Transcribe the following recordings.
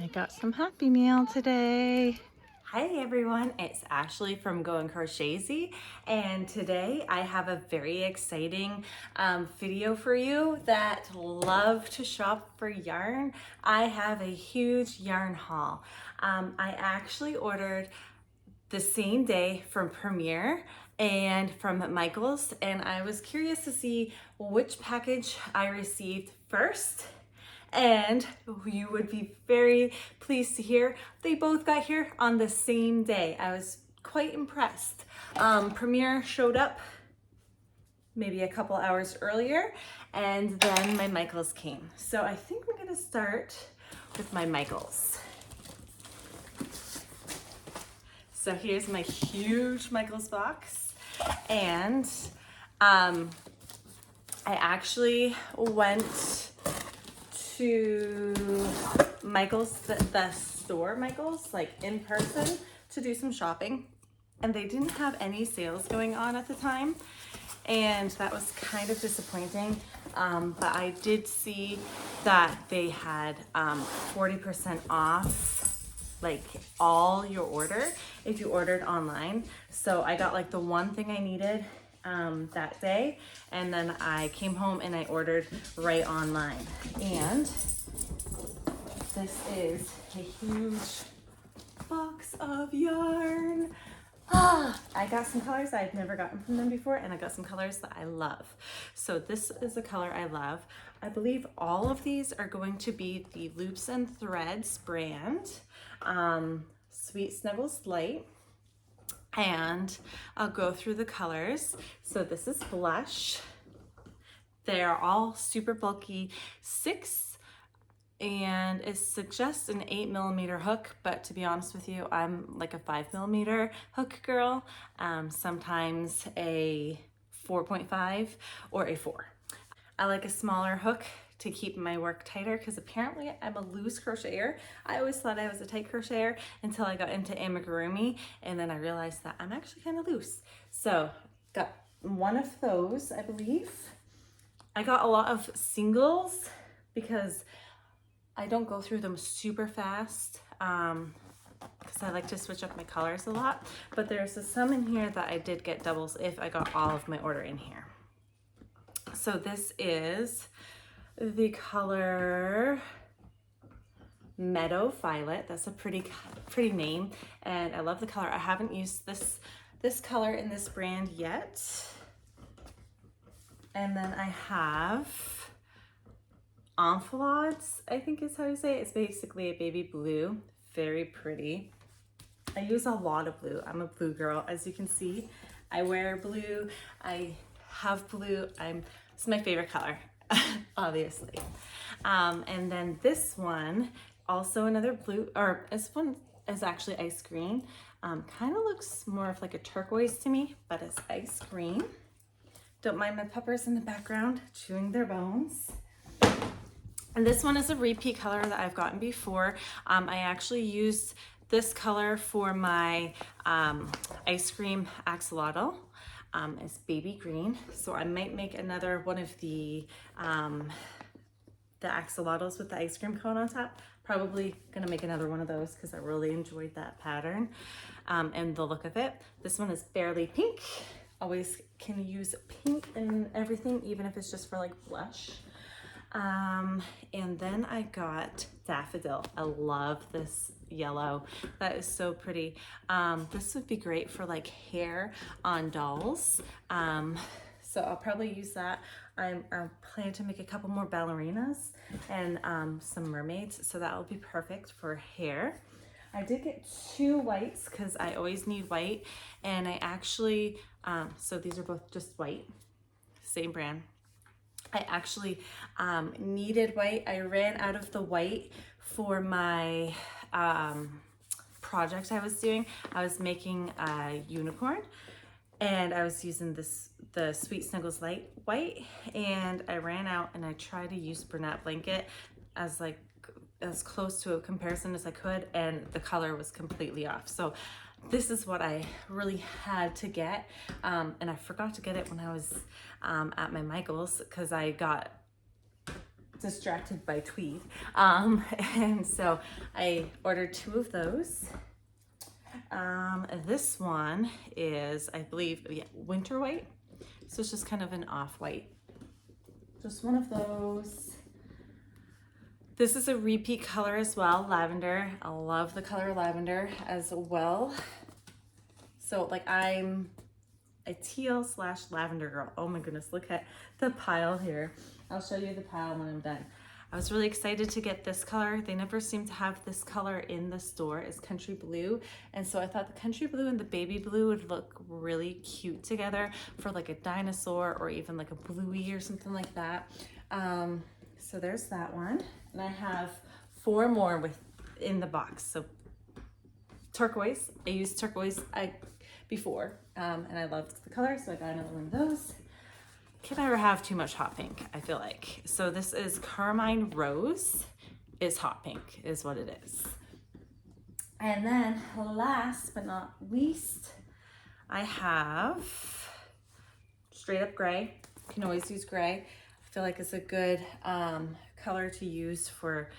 I got some Happy Meal today. Hi everyone, it's Ashley from Go and Crochazy, and today I have a very exciting video for you that love to shop for yarn. I have a huge yarn haul. I actually ordered the same day from Premier and from Michael's, and I was curious to see which package I received first. And you would be very pleased to hear they both got here on the same day. I was quite impressed. Premier showed up maybe a couple hours earlier, and then my Michaels came. So I think we're gonna start with my Michaels. So here's my huge Michaels box, and I actually went to Michael's, the store Michael's, like in person, to do some shopping, and they didn't have any sales going on at the time, and that was kind of disappointing. But I did see that they had 40% off like all your order if you ordered online. So I got like the one thing I needed that day, and then I came home and I ordered right online. And this is a huge box of yarn. I got some colors I've never gotten from them before, and I got some colors that I love. So this is a color I love. I believe all of these are going to be the Loops and Threads brand, Sweet Snuggles Light. And I'll go through the colors. So this is Blush. They're all super bulky, 6, and it suggests an 8mm hook, but to be honest with you, I'm like a 5mm hook girl, sometimes a 4.5 or a 4. I like a smaller hook to keep my work tighter, because apparently I'm a loose crocheter. I always thought I was a tight crocheter until I got into amigurumi, and then I realized that I'm actually kind of loose. So got one of those, I believe. I got a lot of singles because I don't go through them super fast, because I like to switch up my colors a lot, but there's some in here that I did get doubles if I got all of my order in here. So this is the color Meadow Violet. That's a pretty name, and I love the color. I haven't used this color in this brand yet. And then I have Enfilades, I think is how you say it. It's basically a baby blue, very pretty. I use a lot of blue. I'm a blue girl, as you can see. I wear blue, I have blue. It's my favorite color, obviously. And then this one, also another blue, or this one is actually ice green. Kind of looks more of like a turquoise to me, but it's ice green. Don't mind my puppers in the background chewing their bones. And this one is a repeat color that I've gotten before. I actually used this color for my ice cream axolotl. It's baby green, so I might make another one of the axolotls with the ice cream cone on top. Probably gonna make another one of those because I really enjoyed that pattern and the look of it. This one is Barely Pink. Always can use pink in everything, even if it's just for like blush. And then I got Daffodil. I love this yellow. That is so pretty. This would be great for like hair on dolls. So I'll probably use that. I'm planning to make a couple more ballerinas and some mermaids, so that will be perfect for hair. I did get 2 whites because I always need white, and I actually, so these are both just white, same brand. I actually needed white. I ran out of the white for my project I was doing. I was making a unicorn, and I was using the Sweet Snuggles Light white, and I ran out, and I tried to use Bernat Blanket as close to a comparison as I could, and the color was completely off. So this is what I really had to get, and I forgot to get it when I was at my Michael's, because I got distracted by tweed. And so I ordered 2 of those. This one is, I believe, yeah, winter white. So it's just kind of an off-white. Just one of those. This is a repeat color as well, lavender. I love the color lavender as well. So like I'm a teal / lavender girl. Oh my goodness, look at the pile here. I'll show you the pile when I'm done. I was really excited to get this color. They never seem to have this color in the store. It's country blue. And so I thought the country blue and the baby blue would look really cute together for like a dinosaur or even like a bluey or something like that. So there's that one. And I have 4 more in the box. So turquoise, I used turquoise before and I loved the color, so I got another one of those. Can never have too much hot pink, I feel like. So this is Carmine Rose is hot pink, is what it is. And then last but not least, I have straight up gray. You can always use gray. I feel like it's a good color to use for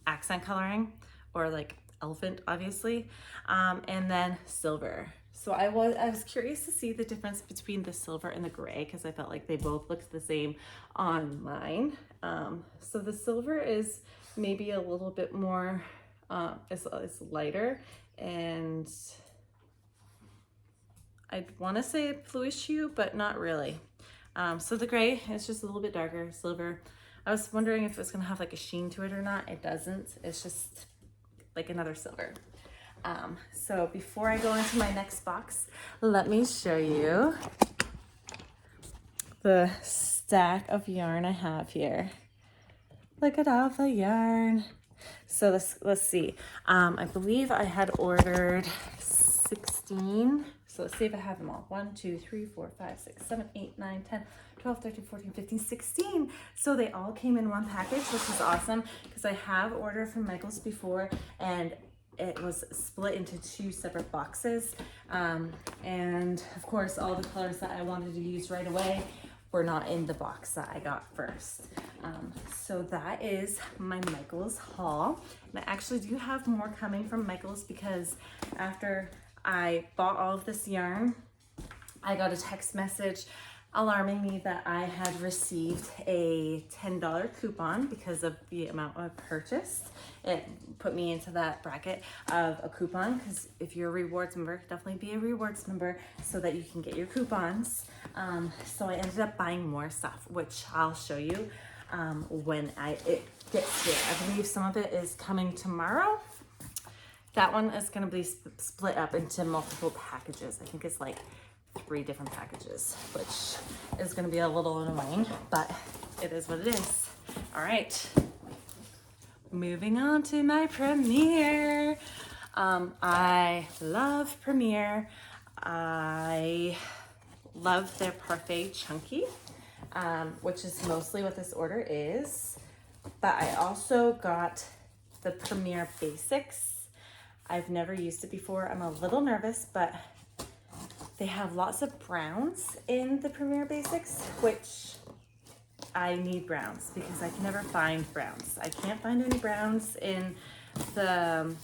accent coloring or like elephant, obviously. And then silver. So I was curious to see the difference between the silver and the gray because I felt like they both looked the same on mine. So the silver is maybe a little bit more, it's lighter, and I'd want to say bluish hue, but not really. So the gray is just a little bit darker, silver. I was wondering if it's gonna have like a sheen to it or not. It doesn't. It's just like another silver. So before I go into my next box, let me show you the stack of yarn I have here. Look at all the yarn. So let's see. I believe I had ordered 16. So let's see if I have them all. 1, 2, 3, 4, 5, 6, 7, 8, 9, 10, 12, 13, 14, 15, 16. So they all came in one package, which is awesome because I have ordered from Michael's before and it was split into 2 separate boxes. And of course, all the colors that I wanted to use right away were not in the box that I got first. So that is my Michael's haul. And I actually do have more coming from Michael's because after I bought all of this yarn, I got a text message alarming me that I had received a $10 coupon because of the amount I purchased. It put me into that bracket of a coupon because if you're a rewards member, definitely be a rewards member so that you can get your coupons. So I ended up buying more stuff, which I'll show you when it gets here. I believe some of it is coming tomorrow. That one is going to be split up into multiple packages. I think it's like 3 different packages, which is going to be a little annoying, but it is what it is. All right, moving on to my Premier. I love Premier. I love their Parfait Chunky, which is mostly what this order is, but I also got the Premier Basics. I've never used it before. I'm a little nervous, but they have lots of browns in the Premier Basics, which I need browns because I can never find browns. I can't find any browns in the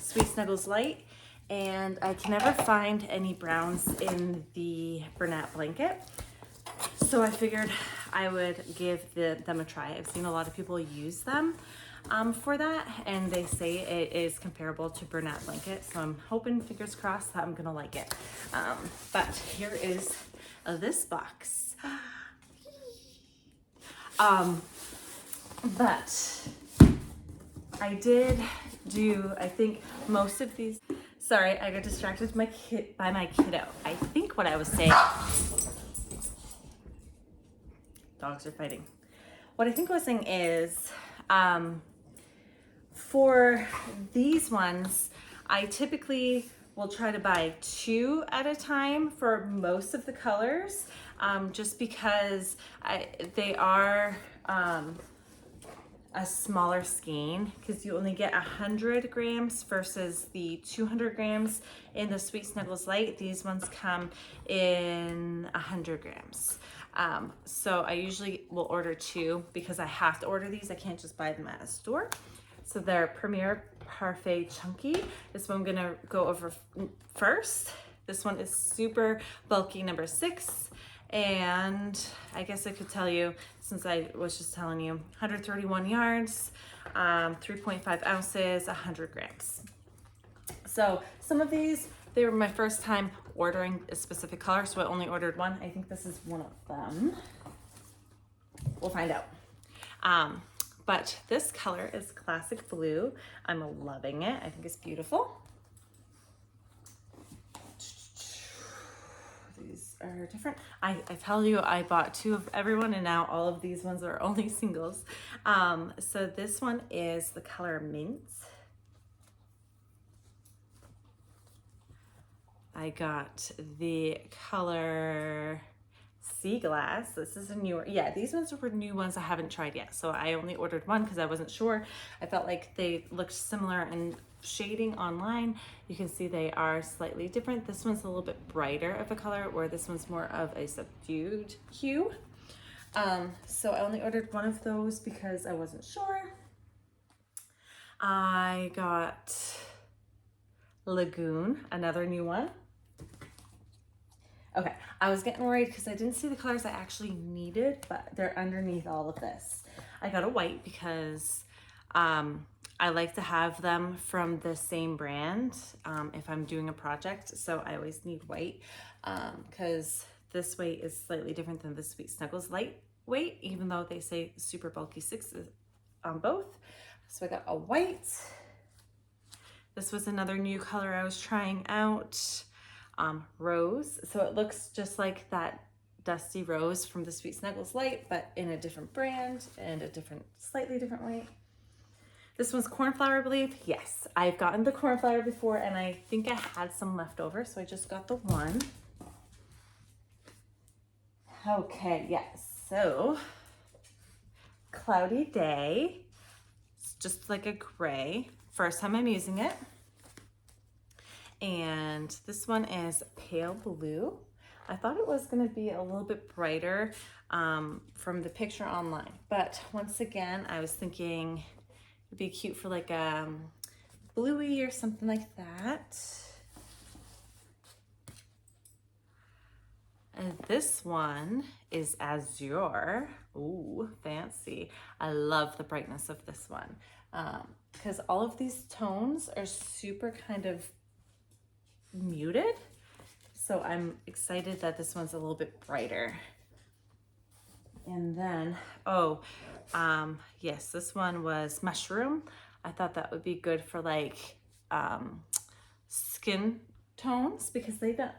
Sweet Snuggles Light, and I can never find any browns in the Bernat blanket. So I figured I would give them a try. I've seen a lot of people use them for that, and they say it is comparable to Bernat blanket, so I'm hoping, fingers crossed, that I'm gonna like it. But here is this box. But I did do, I think, most of these. Sorry, I got distracted by my kiddo. I think what I was saying, dogs are fighting. What I think I was saying is, for these ones, I typically will try to buy 2 at a time for most of the colors, just because they are a smaller skein, because you only get 100 grams versus the 200 grams in the Sweet Snuggles Light. These ones come in 100 grams. So I usually will order 2 because I have to order these. I can't just buy them at a store. So they're Premier Parfait Chunky. This one I'm gonna go over first. This one is super bulky, number 6. And I guess I could tell you, since I was just telling you, 131 yards, 3.5 ounces, 100 grams. So some of these, they were my first time ordering a specific color, so I only ordered 1. I think this is one of them. We'll find out. But this color is classic blue. I'm loving it. I think it's beautiful. These are different. I tell you, I bought 2 of everyone, and now all of these ones are only singles. So this one is the color Mint. I got the color Sea Glass. This is a newer, yeah, these ones were new ones I haven't tried yet. So I only ordered 1 because I wasn't sure. I felt like they looked similar in shading online. You can see they are slightly different. This one's a little bit brighter of a color, where this one's more of a subdued hue. So I only ordered 1 of those because I wasn't sure. I got Lagoon, another new one. Okay, I was getting worried because I didn't see the colors I actually needed, but they're underneath all of this. I got a white because I like to have them from the same brand if I'm doing a project. So I always need white because this weight is slightly different than the Sweet Snuggles lightweight, even though they say super bulky 6 on both. So I got a white. This was another new color I was trying out. Rose. So it looks just like that Dusty Rose from the Sweet Snuggles Light, but in a different brand and a slightly different weight. This one's Cornflower, I believe. Yes, I've gotten the Cornflower before, and I think I had some left over, so I just got the 1. Okay, yes. So, Cloudy Day. It's just like a gray. First time I'm using it. And this one is Pale Blue. I thought it was going to be a little bit brighter from the picture online, but once again, I was thinking it'd be cute for like a bluey or something like that. And this one is Azure. Ooh, fancy. I love the brightness of this one because all of these tones are super kind of muted, so I'm excited that this one's a little bit brighter. And then yes, this one was Mushroom. I thought that would be good for like skin tones, because they don't,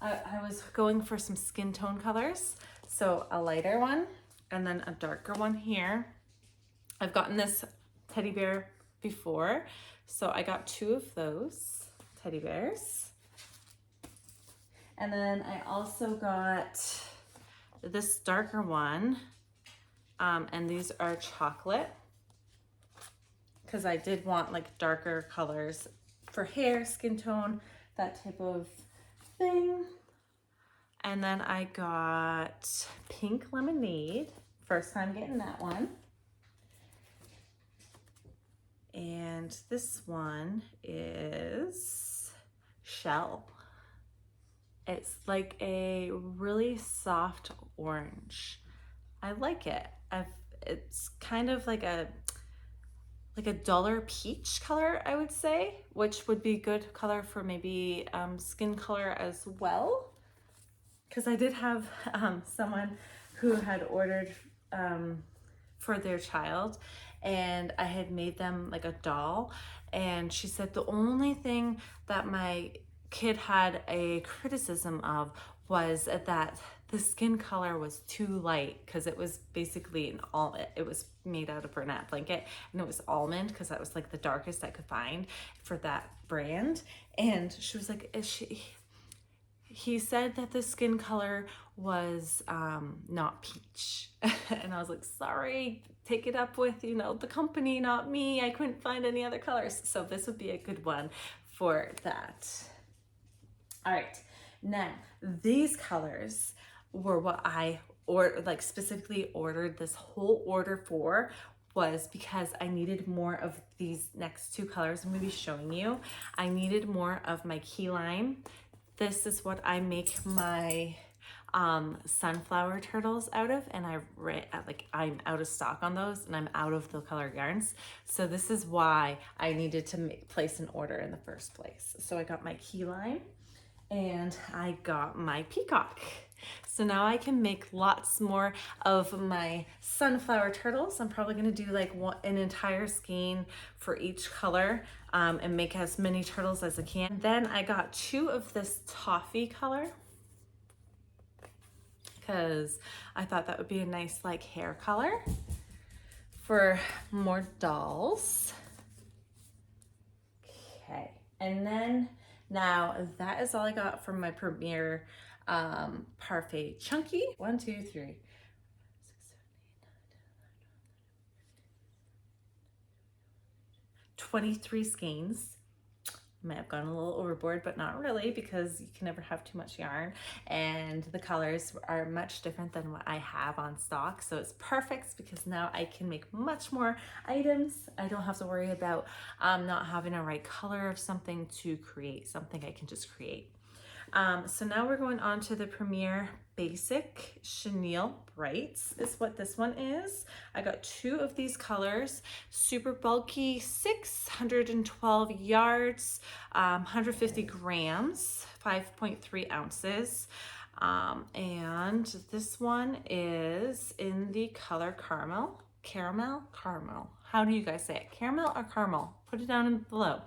I was going for some skin tone colors, so a lighter one and then a darker one here. I've gotten this teddy bear before, so I got 2 of those teddy bears. And then I also got this darker one, and these are chocolate, because I did want like darker colors for hair, skin tone, that type of thing. And then I got Pink Lemonade, first time getting that one. And this one is Shell. It's like a really soft orange. I like it. It's kind of like a duller peach color, I would say, which would be good color for maybe skin color as well. Because I did have someone who had ordered for their child, and I had made them like a doll, and she said the only thing that my kid had a criticism of was that the skin color was too light, because it was basically it was made out of Bernat blanket, and it was almond, because that was like the darkest I could find for that brand. And she was like, he said that the skin color was not peach. And I was like, sorry, take it up with, the company, not me. I couldn't find any other colors. So this would be a good one for that. All right, now these colors were what I or like specifically ordered this whole order for, was because I needed more of these next two colors I'm going to be showing you. I needed more of my key lime. This is what I make my sunflower turtles out of, and I'm out of stock on those, and I'm out of the color yarns. So this is why I needed to place an order in the first place. So I got my key lime and I got my peacock. So now I can make lots more of my sunflower turtles. I'm probably gonna do like an entire skein for each color and make as many turtles as I can. Then I got 2 of this toffee color because I thought that would be a nice like hair color for more dolls. Okay, and then now that is all I got from my Premier Parfait Chunky. 1, 2, 3, 6, 7, 8, 9, 10, 23 skeins. May have gone a little overboard, but not really, because you can never have too much yarn, and the colors are much different than what I have on stock. So it's perfect because now I can make much more items. I don't have to worry about not having a right color of something to create something. I can just create. So now we're going on to the Premier Basic Chenille Brights is what this one is. I got 2 of these colors, super bulky, 612 yards, 150 grams, 5.3 ounces. And this one is in the color caramel. How do you guys say it? Caramel or caramel? Put it down below.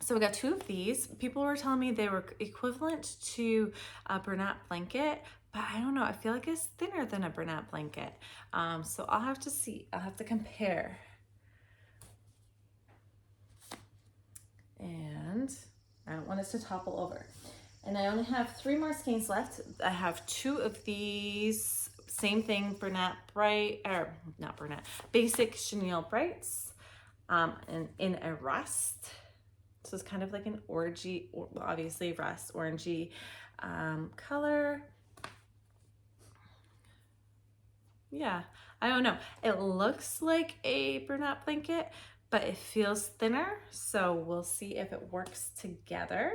So we got 2 of these. People were telling me they were equivalent to a Bernat blanket, but I don't know. I feel like it's thinner than a Bernat blanket. So I'll have to see. I'll have to compare. And I don't want us to topple over. And I only have 3 more skeins left. I have 2 of these, same thing, Bernat Bright, or not Bernat, Basic Chenille Brights, and in a rust. So it's kind of like an orangey, obviously rust, orangey color. Yeah, I don't know. It looks like a Bernat blanket, but it feels thinner. So we'll see if it works together.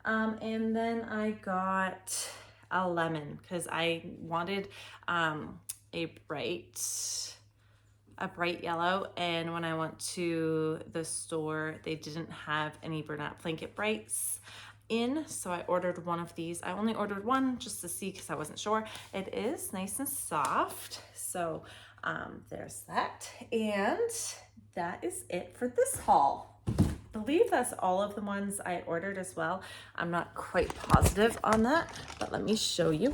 And then I got a lemon because I wanted a bright yellow, and when I went to the store they didn't have any Bernat blanket brights in, so I ordered one of these. I only ordered one just to see because I wasn't sure. It is nice and soft, so there's that, and that is it for this haul. I believe that's all of the ones I ordered as well. I'm not quite positive on that, but let me show you.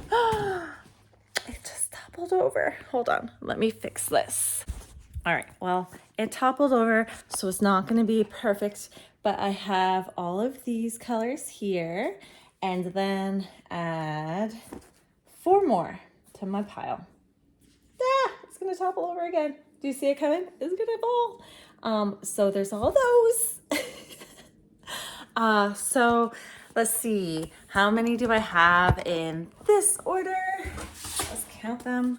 It just toppled over. Hold on, let me fix this. All right, well, it toppled over, so it's not gonna be perfect, but I have all of these colors here, and then add 4 more to my pile. Ah, it's gonna topple over again. Do you see it coming? It's gonna fall. So there's all those. So let's see, how many do I have in this order? Let's count them.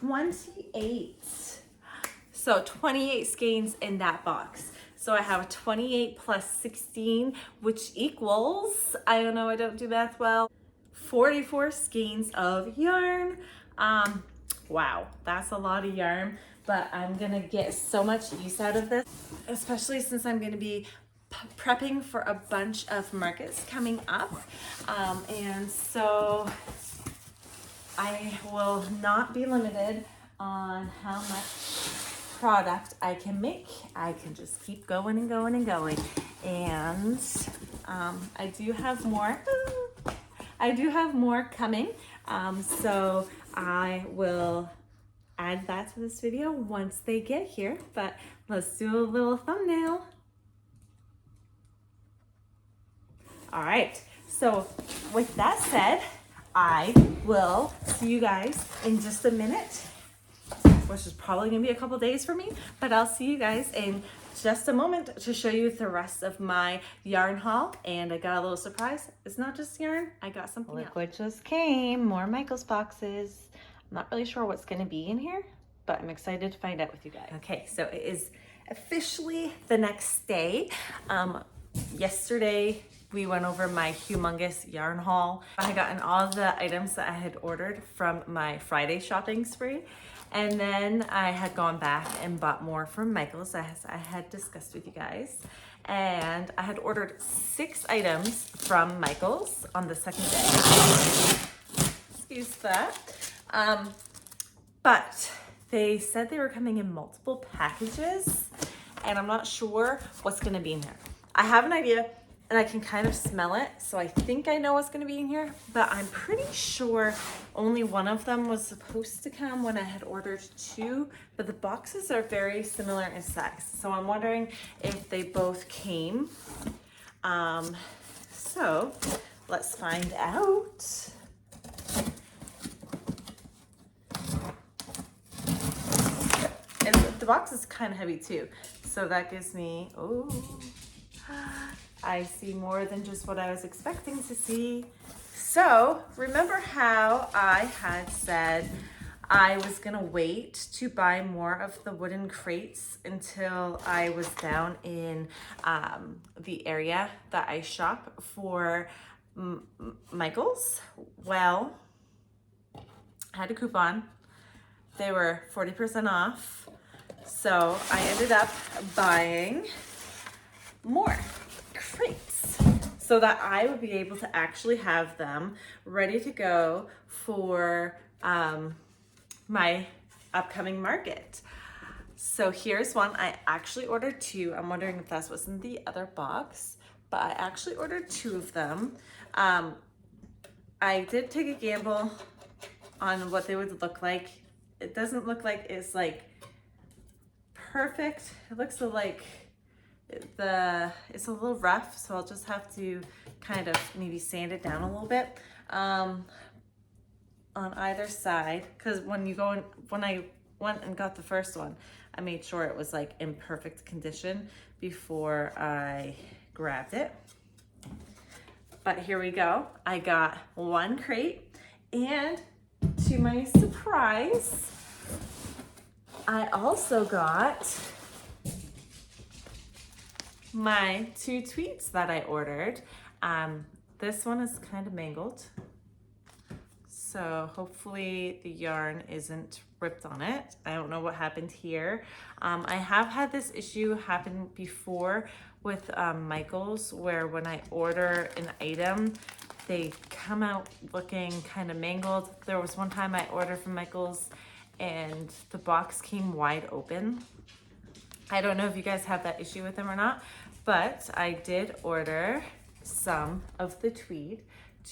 28. So 28 skeins in that box. So I have 28 plus 16, which equals, I don't know, I don't do math well, 44 skeins of yarn. Wow, that's a lot of yarn, but I'm gonna get so much use out of this, especially since I'm gonna be prepping for a bunch of markets coming up. And so I will not be limited on how much product I can make. I can just keep going and going and going. And I do have more. I do have more coming. So I will add that to this video once they get here. But let's do a little thumbnail. All right. So with that said, I will see you guys in just a minute, which is probably gonna be a couple days for me, but I'll see you guys in just a moment to show you the rest of my yarn haul. And I got a little surprise. It's not just yarn, I got something else. Look what just came, more Michael's boxes. I'm not really sure what's gonna be in here, but I'm excited to find out with you guys. Okay, so it is officially the next day. Yesterday we went over my Humongous yarn haul. I had gotten all the items that I had ordered from my Friday shopping spree. And then I had gone back and bought more from Michael's, as I had discussed with you guys. And I had ordered 6 items from Michael's on the second day. Excuse that. But they said they were coming in multiple packages, and I'm not sure what's gonna be in there. I have an idea, and I can kind of smell it, so I think I know what's gonna be in here, but I'm pretty sure only one of them was supposed to come when I had ordered 2, but the boxes are very similar in size. So I'm wondering if they both came. So let's find out. And the box is kind of heavy too. So that gives me, oh, I see more than just what I was expecting to see. So remember how I had said I was gonna wait to buy more of the wooden crates until I was down in the area that I shop for Michael's? Well, I had a coupon. They were 40% off. So I ended up buying more crates so that I would be able to actually have them ready to go for my upcoming market. So here's one. I actually ordered 2. I'm wondering if that's what's in the other box, but I actually ordered 2 of them. I did take a gamble on what they would look like. It doesn't look like it's like perfect. It looks like it's a little rough, so I'll just have to kind of maybe sand it down a little bit on either side, because when I went and got the first one, I made sure it was like in perfect condition before I grabbed it. But here we go. I got 1 crate, and to my surprise, I also got my 2 tweets that I ordered. This one is kind of mangled, so hopefully the yarn isn't ripped on it. I don't know what happened here. I have had this issue happen before with Michael's, where when I order an item, they come out looking kind of mangled. There was one time I ordered from Michael's and the box came wide open. I don't know if you guys have that issue with them or not, but I did order some of the tweed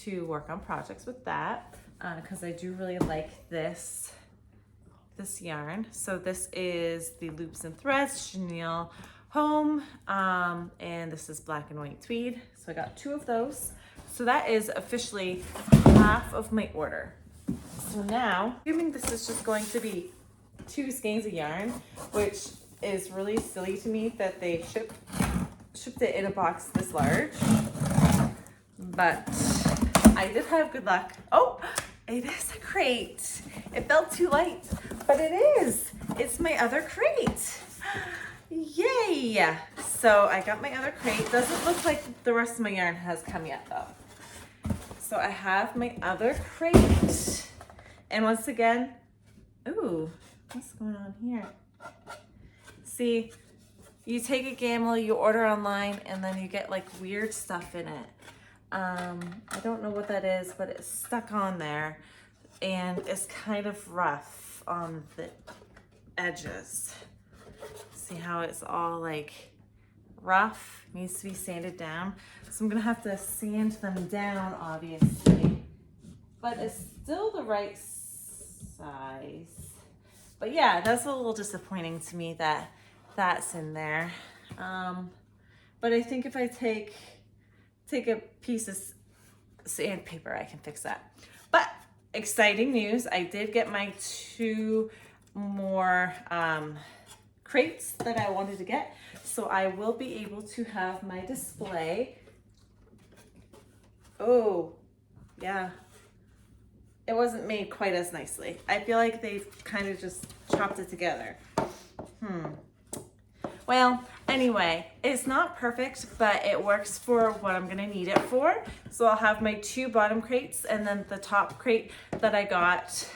to work on projects with that, because I do really like this yarn. So this is the Loops and Threads Chenille Home, and this is black and white tweed. So I got 2 of those. So that is officially half of my order. So now, assuming this is just going to be 2 skeins of yarn, which is really silly to me that they shipped it in a box this large, but I did have good luck. Oh, it is a crate. It felt too light, but it is. It's my other crate. Yay! So I got my other crate. Doesn't look like the rest of my yarn has come yet though. So I have my other crate. And once again, ooh, what's going on here? See, you take a gamble, you order online, and then you get like weird stuff in it. I don't know what that is, but it's stuck on there and it's kind of rough on the edges. See how it's all like rough, needs to be sanded down. So I'm gonna have to sand them down, obviously, but it's still the right size. But yeah, that's a little disappointing to me that that's in there. But I think if I take a piece of sandpaper, I can fix that. But exciting news, I did get my 2 more crates that I wanted to get. So I will be able to have my display. Oh, yeah. It wasn't made quite as nicely. I feel like they've kind of just chopped it together. Well, anyway, it's not perfect, but it works for what I'm gonna need it for. So I'll have my 2 bottom crates, and then the top crate that I got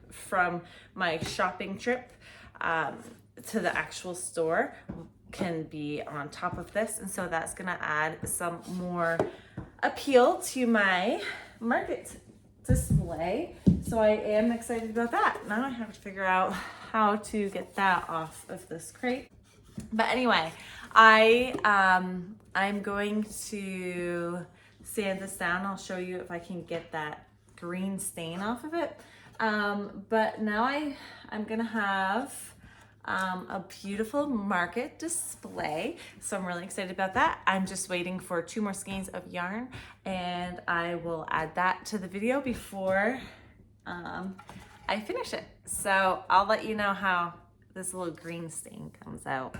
from my shopping trip to the actual store can be on top of this. And so that's gonna add some more appeal to my market display. So I am excited about that. Now I have to figure out how to get that off of this crate. But anyway, I'm going to sand this down. I'll show you if I can get that green stain off of it. But now I'm gonna have a beautiful market display. So I'm really excited about that. I'm just waiting for 2 more skeins of yarn, and I will add that to the video before I finish it. So I'll let you know how this little green stain comes out.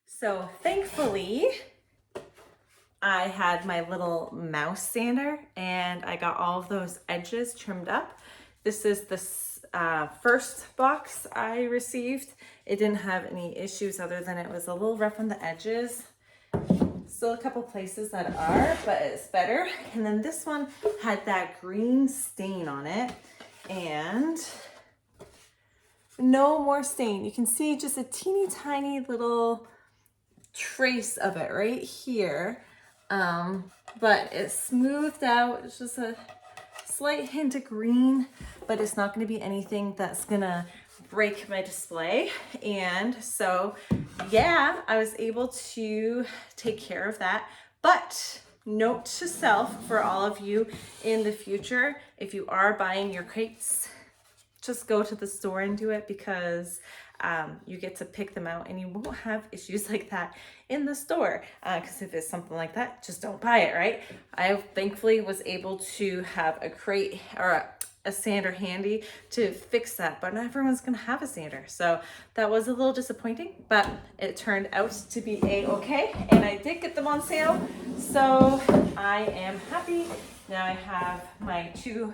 So thankfully, I had my little mouse sander and I got all of those edges trimmed up. This is the first box I received. It didn't have any issues other than it was a little rough on the edges. Still a couple places that are, but it's better. And then this one had that green stain on it, and no more stain. You can see just a teeny tiny little trace of it right here. But it's smoothed out. It's just a slight hint of green, but it's not going to be anything that's gonna break my display. And so yeah, I was able to take care of that. But note to self for all of you in the future, if you are buying your crates, just go to the store and do it, because you get to pick them out and you won't have issues like that in the store. Because if it's something like that, just don't buy it, right? I thankfully was able to have a crate or a sander handy to fix that, but not everyone's gonna have a sander. So that was a little disappointing, but it turned out to be a-okay. And I did get them on sale, so I am happy. Now I have my 2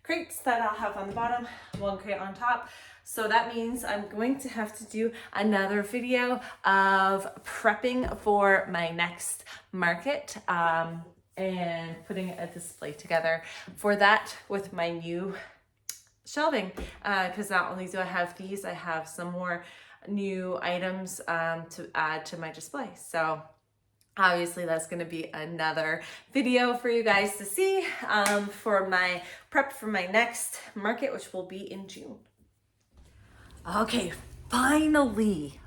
crates that I'll have on the bottom, 1 crate on top. So that means I'm going to have to do another video of prepping for my next market and putting a display together for that with my new shelving. Because not only do I have these, I have some more new items to add to my display. So obviously that's going to be another video for you guys to see for my prep for my next market, which will be in June. Okay, finally,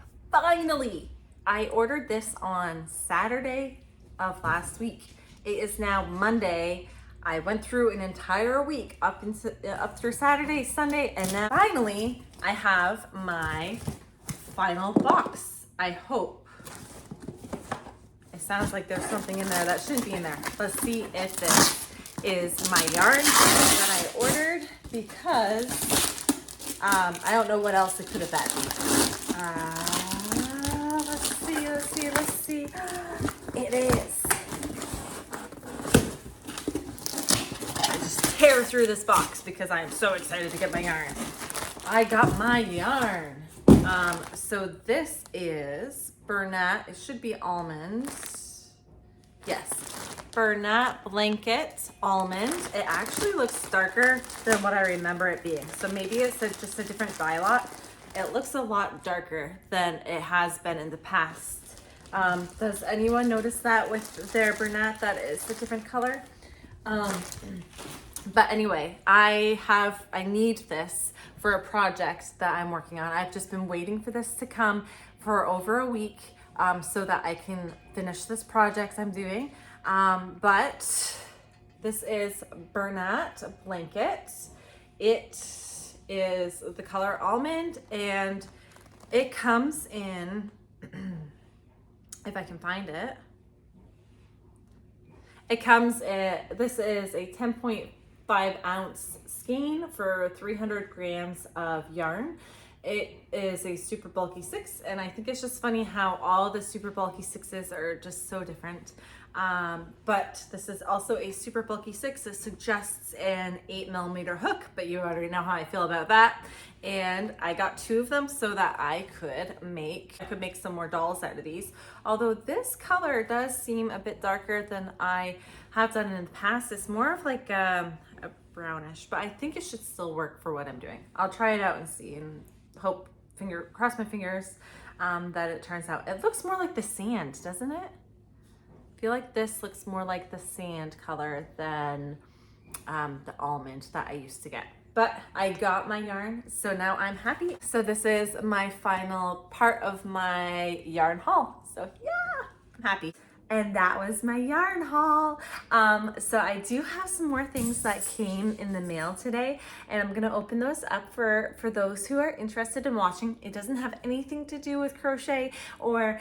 I ordered this on Saturday of last week. It is now Monday. I went through an entire week up through Saturday, Sunday, and now finally I have my final box. I hope. It sounds like there's something in there that shouldn't be in there. Let's see if this is my yarn that I ordered, because I don't know what else it could have been. Let's see. It is. I just tear through this box because I am so excited to get my yarn. I got my yarn. So this is Bernat. It should be almond. Yes. Bernat blanket almond. It actually looks darker than what I remember it being. So maybe it's just a different dye lot. It looks a lot darker than it has been in the past. Does anyone notice that with their Bernat that it's a different color? But anyway, I need this for a project that I'm working on. I've just been waiting for this to come for over a week so that I can finish this project I'm doing. But this is Bernat blanket. It is the color almond, and it comes in, if I can find it, it comes in, this is a 10.5 ounce skein for 300 grams of yarn. It is a super bulky 6, and I think it's just funny how all the super bulky 6s are just so different. But this is also a super bulky 6. It suggests an 8mm hook, but you already know how I feel about that. And I got 2 of them so that I could make some more dolls out of these. Although this color does seem a bit darker than I have done in the past. It's more of like a brownish, but I think it should still work for what I'm doing. I'll try it out and see, and cross my fingers that it turns out. It looks more like the sand, doesn't it? I feel like this looks more like the sand color than the almond that I used to get. But I got my yarn, so now I'm happy. So this is my final part of my yarn haul. So yeah, I'm happy. And that was my yarn haul. So I do have some more things that came in the mail today, and I'm gonna open those up for those who are interested in watching. It doesn't have anything to do with crochet or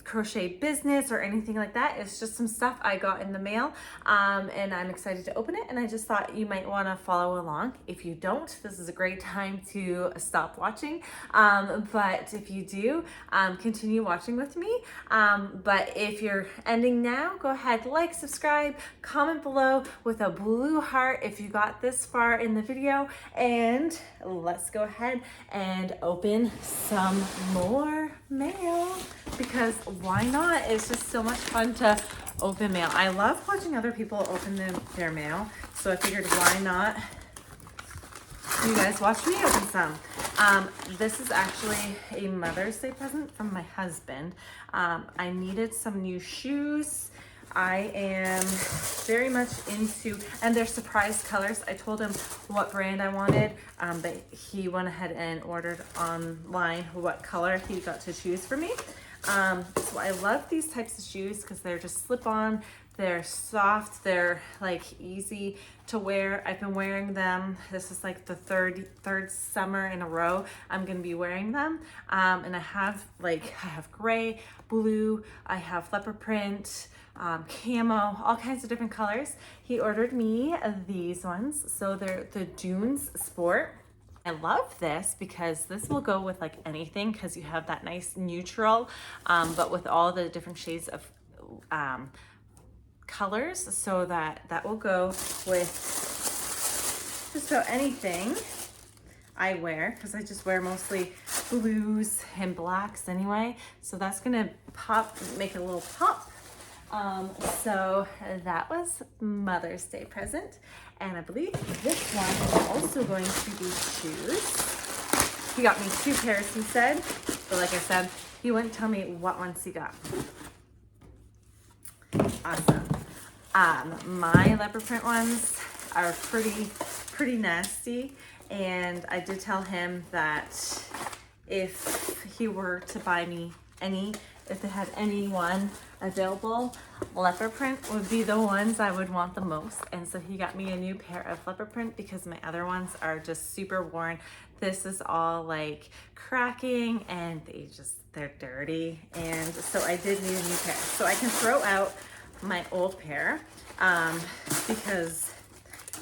crochet business or anything like that. It's just some stuff I got in the mail, and I'm excited to open it, and I just thought you might want to follow along. If you don't, this is a great time to stop watching, but if you do, continue watching with me. But if you're ending now, go ahead, like, subscribe, comment below with a blue heart if you got this far in the video, and let's go ahead and open some more mail, because why not? It's just so much fun to open mail. I love watching other people open their mail, so I figured why not you guys watch me open some. This is actually a Mother's Day present from my husband. I needed some new shoes. I am very much into, and they're surprise colors. I told him what brand I wanted, but he went ahead and ordered online what color he got to choose for me. So I love these types of shoes because they're just slip on, they're soft, they're like easy to wear. I've been wearing them. This is like the third summer in a row I'm gonna be wearing them. And I have gray, blue, I have leopard print, camo, all kinds of different colors. He ordered me these ones. So they're the Dunes Sport. I love this because this will go with like anything, because you have that nice neutral, but with all the different shades of colors, so that will go with just about anything I wear, because I just wear mostly blues and blacks anyway. So that's gonna make a little pop. So that was Mother's Day present. And I believe this one is also going to be shoes. He got me 2 pairs, he said. But like I said, he wouldn't tell me what ones he got. Awesome. My leopard print ones are pretty nasty. And I did tell him that if he were to buy me if they had anyone available, leopard print would be the ones I would want the most. And so he got me a new pair of leopard print because my other ones are just super worn. This is all like cracking, and they're dirty. And so I did need a new pair. So I can throw out my old pair because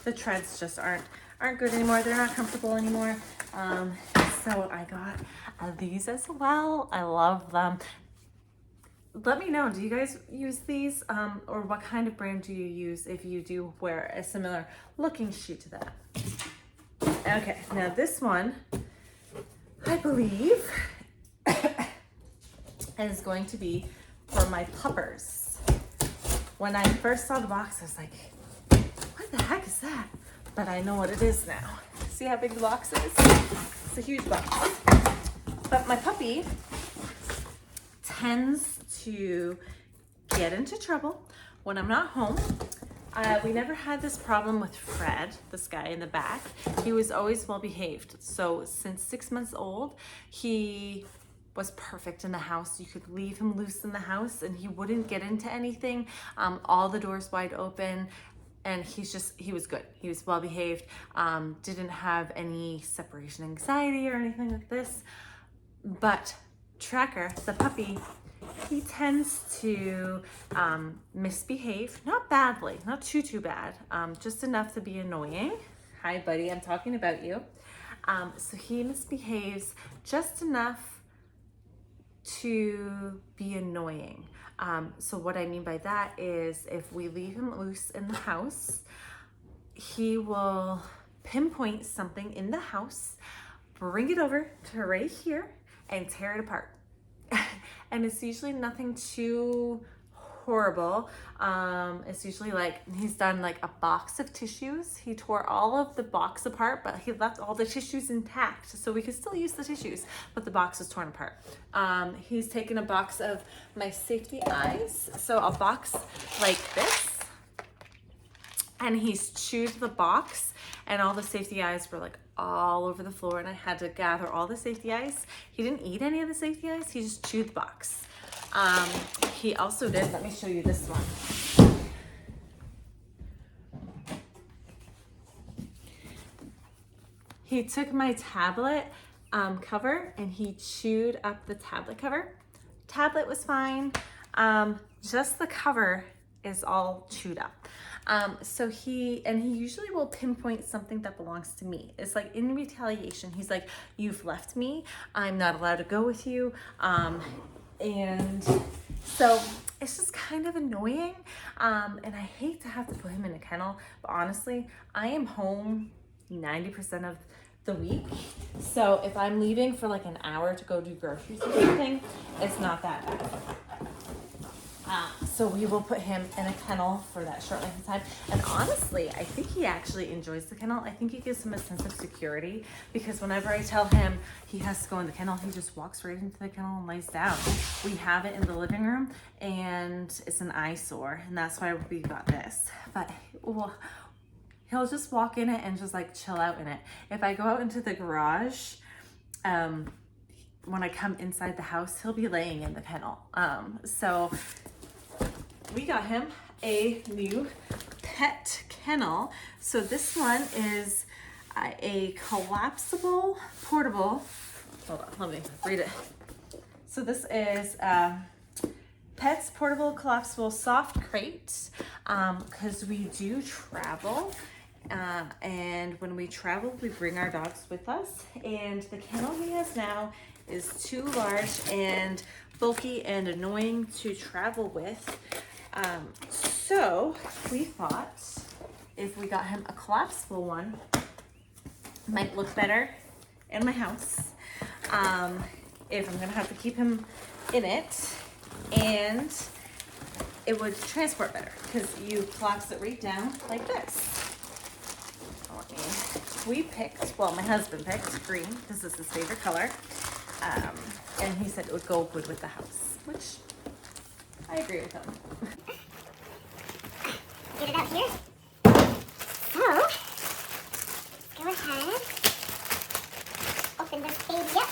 the treads just aren't good anymore. They're not comfortable anymore. So I got these as well. I love them. Let me know, do you guys use these, or what kind of brand do you use if you do wear a similar looking shoe to that? Okay, now this one, I believe, is going to be for my puppers. When I first saw the box, I was like, what the heck is that? But I know what it is now. See how big the box is? It's a huge box. But my puppy tends to get into trouble when I'm not home. We never had this problem with Fred, this guy in the back. He was always well behaved. So since 6 months old, he was perfect in the house. You could leave him loose in the house and he wouldn't get into anything. All the doors wide open. And he was good. He was well behaved. Didn't have any separation anxiety or anything like this. But Tracker, the puppy, he tends to misbehave, not badly, not too bad, just enough to be annoying. Hi buddy, I'm talking about you. So he misbehaves just enough to be annoying. So what I mean by that is if we leave him loose in the house, he will pinpoint something in the house, bring it over to right here and tear it apart. And it's usually nothing too horrible. It's usually like he's done like a box of tissues. He tore all of the box apart, but he left all the tissues intact. So we could still use the tissues, but the box is torn apart. He's taken a box of my safety eyes. So a box like this, and he's chewed the box and all the safety eyes were like all over the floor and I had to gather all the safety eyes. He didn't eat any of the safety eyes, he just chewed the box. He also did, let me show you this one. He took my tablet cover and he chewed up the tablet cover. Tablet was fine, just the cover is all chewed up. So he usually will pinpoint something that belongs to me. It's like in retaliation, he's like, you've left me, I'm not allowed to go with you. And so it's just kind of annoying. And I hate to have to put him in a kennel, but honestly, I am home 90% of the week. So if I'm leaving for like an hour to go do groceries or something, it's not that bad. So we will put him in a kennel for that short length of time. And honestly, I think he actually enjoys the kennel. I think it gives him a sense of security because whenever I tell him he has to go in the kennel, he just walks right into the kennel and lays down. We have it in the living room and it's an eyesore and that's why we got this. But he'll just walk in it and just like chill out in it. If I go out into the garage, when I come inside the house, he'll be laying in the kennel. So we got him a new pet kennel. So this one is a collapsible, portable, hold on, let me read it. So this is Pet's portable collapsible soft crate, because we do travel. And when we travel, we bring our dogs with us. And the kennel he has now is too large and bulky and annoying to travel with. So we thought if we got him a collapsible one, it might look better in my house. If I'm gonna have to keep him in it, and it would transport better because you collapse it right down like this. We picked, well, my husband picked green because this is his favorite color. And he said it would go good with the house, which I agree with him. Get it out here. So, go ahead. Open this baby up.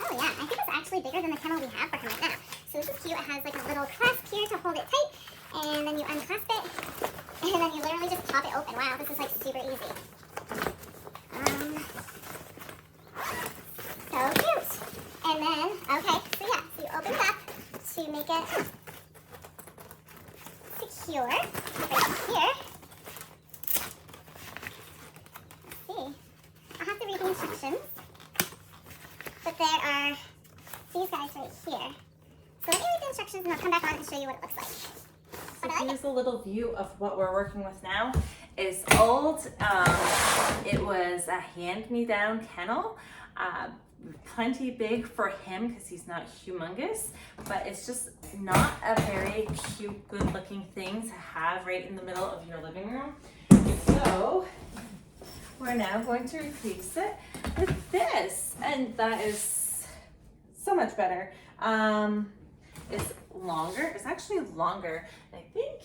Oh yeah, I think it's actually bigger than the kennel we have for him right now. So this is cute. It has like a little clasp here to hold it tight. And then you unclasp it. And then you literally just pop it open. Wow, this is like super easy. So cute. And then, okay, so yeah, so you open it up to make it secure right here. Let's see. I'll have to read the instructions. But there are these guys right here. So let me read the instructions and I'll come back on and show you what it looks like. So here's a little view of what we're working with now. It's old. It was a hand-me-down kennel. Plenty big for him because he's not humongous, but it's just not a very cute, good-looking thing to have right in the middle of your living room. So we're now going to replace it with this, and that is so much better. is longer. It's actually longer. I think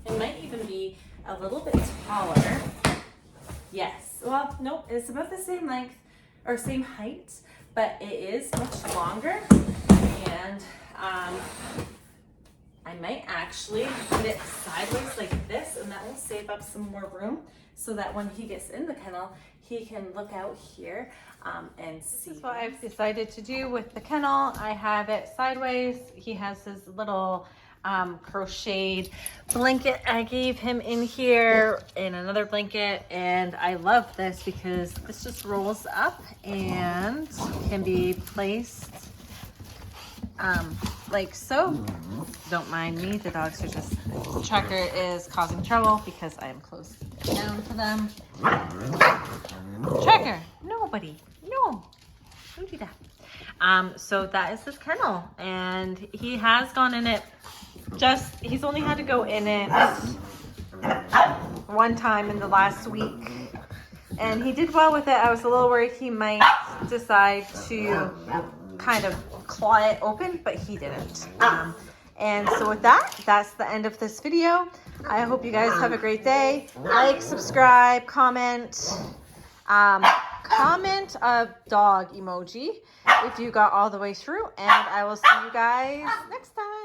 it might even be a little bit taller. Yes. Well, nope. It's about the same length or same height, but it is much longer. And I might actually put it sideways like this, and that will save up some more room so that when he gets in the kennel, he can look out here and see. This is what I've decided to do with the kennel. I have it sideways. He has his little crocheted blanket I gave him in here, and another blanket, and I love this because this just rolls up and can be placed like so. Don't mind me, the dogs are just, Checker is causing trouble because I am close down to them. Checker, nobody, no, don't do that. So that is this kennel, and he has gone in it, he's only had to go in it one time in the last week, and he did well with it. I was a little worried he might decide to kind of claw it open, but he didn't. And so with that, that's the end of this video. I hope you guys have a great day. Like, subscribe, comment. Comment a dog emoji if you got all the way through, and I will see you guys next time.